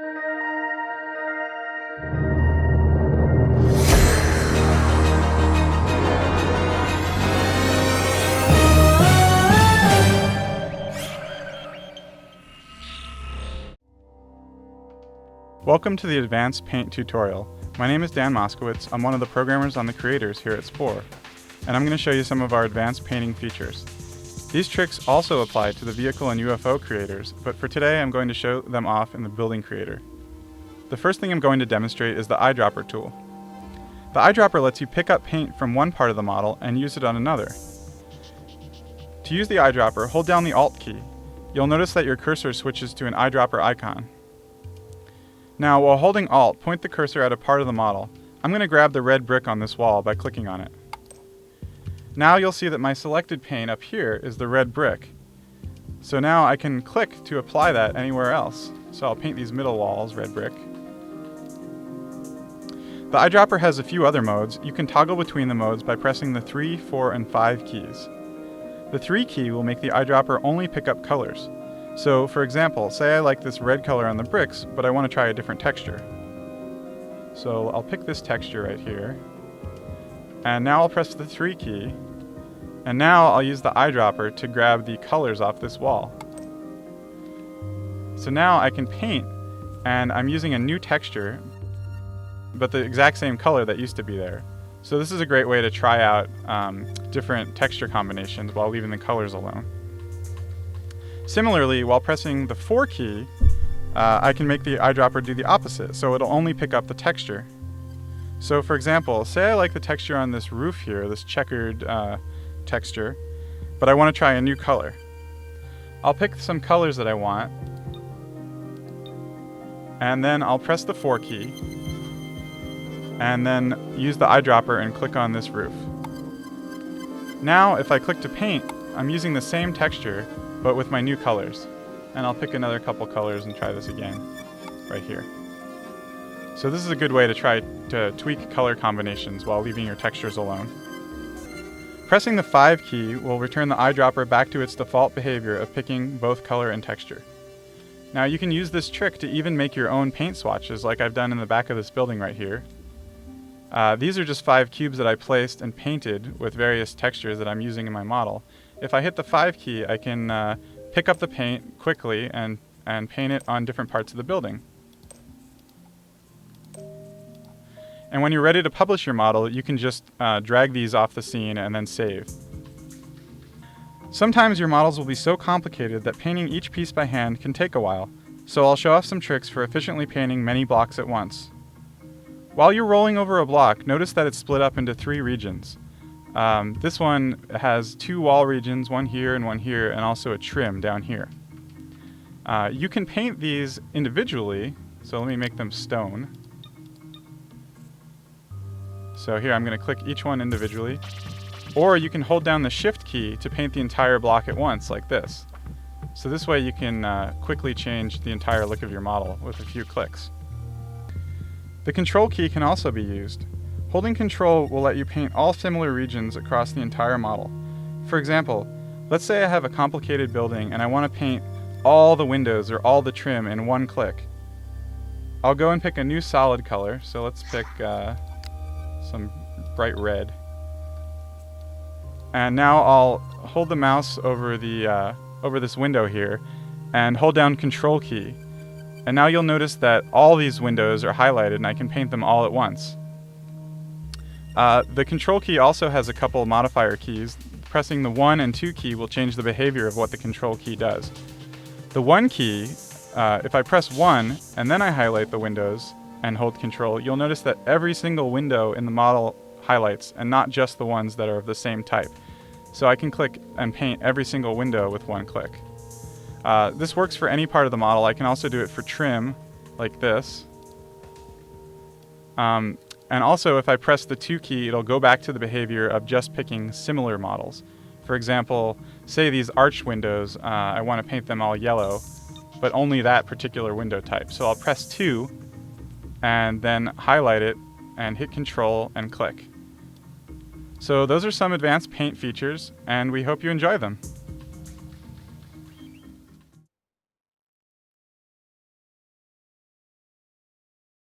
Welcome to the Advanced Paint tutorial. My name is Dan Moskowitz. I'm one of the programmers on the creators here at Spore, and I'm going to show you some of our advanced painting features. These tricks also apply to the vehicle and UFO creators, but for today I'm going to show them off in the building creator. The first thing I'm going to demonstrate is the Eyedropper tool. The Eyedropper lets you pick up paint from one part of the model and use it on another. To use the Eyedropper, hold down the Alt key. You'll notice that your cursor switches to an eyedropper icon. Now, while holding Alt, point the cursor at a part of the model. I'm going to grab the red brick on this wall by clicking on it. Now you'll see that my selected paint up here is the red brick. So now I can click to apply that anywhere else. So I'll paint these middle walls red brick. The Eyedropper has a few other modes. You can toggle between the modes by pressing the 3, 4, and 5 keys. The 3 key will make the Eyedropper only pick up colors. So, for example, say I like this red color on the bricks, but I want to try a different texture. So I'll pick this texture right here. And now I'll press the 3 key. And now I'll use the Eyedropper to grab the colors off this wall. So now I can paint, and I'm using a new texture, but the exact same color that used to be there. So this is a great way to try out different texture combinations while leaving the colors alone. Similarly, while pressing the 4 key, I can make the Eyedropper do the opposite, so it'll only pick up the texture. So for example, say I like the texture on this roof here, this checkered texture, but I want to try a new color. I'll pick some colors that I want, and then I'll press the 4 key, and then use the Eyedropper and click on this roof. Now, if I click to paint, I'm using the same texture, but with my new colors. And I'll pick another couple colors and try this again, right here. So this is a good way to try to tweak color combinations while leaving your textures alone. Pressing the 5 key will return the Eyedropper back to its default behavior of picking both color and texture. Now you can use this trick to even make your own paint swatches like I've done in the back of this building right here. These are just 5 cubes that I placed and painted with various textures that I'm using in my model. If I hit the 5 key, I can pick up the paint quickly and paint it on different parts of the building. And when you're ready to publish your model, you can just drag these off the scene and then save. Sometimes your models will be so complicated that painting each piece by hand can take a while, so I'll show off some tricks for efficiently painting many blocks at once. While you're rolling over a block, notice that it's split up into 3 regions. This one has 2 wall regions, one here, and also a trim down here. You can paint these individually, so let me make them stone. So here I'm going to click each one individually. Or you can hold down the Shift key to paint the entire block at once, like this. So this way you can quickly change the entire look of your model with a few clicks. The Control key can also be used. Holding Control will let you paint all similar regions across the entire model. For example, let's say I have a complicated building and I want to paint all the windows or all the trim in one click. I'll go and pick a new solid color, so let's pick some bright red. And now I'll hold the mouse over this window here and hold down Control key. And now you'll notice that all these windows are highlighted and I can paint them all at once. The Control key also has a couple modifier keys. Pressing the 1 and 2 key will change the behavior of what the Control key does. The 1 key, if I press 1 and then I highlight the windows and hold Control, you'll notice that every single window in the model highlights and not just the ones that are of the same type. So I can click and paint every single window with 1 click. This works for any part of the model. I can also do it for trim, like this. And also, if I press the 2 key, it'll go back to the behavior of just picking similar models. For example, say these arch windows, I want to paint them all yellow, but only that particular window type. So I'll press 2, and then highlight it, and hit Control and click. So those are some advanced paint features, and we hope you enjoy them.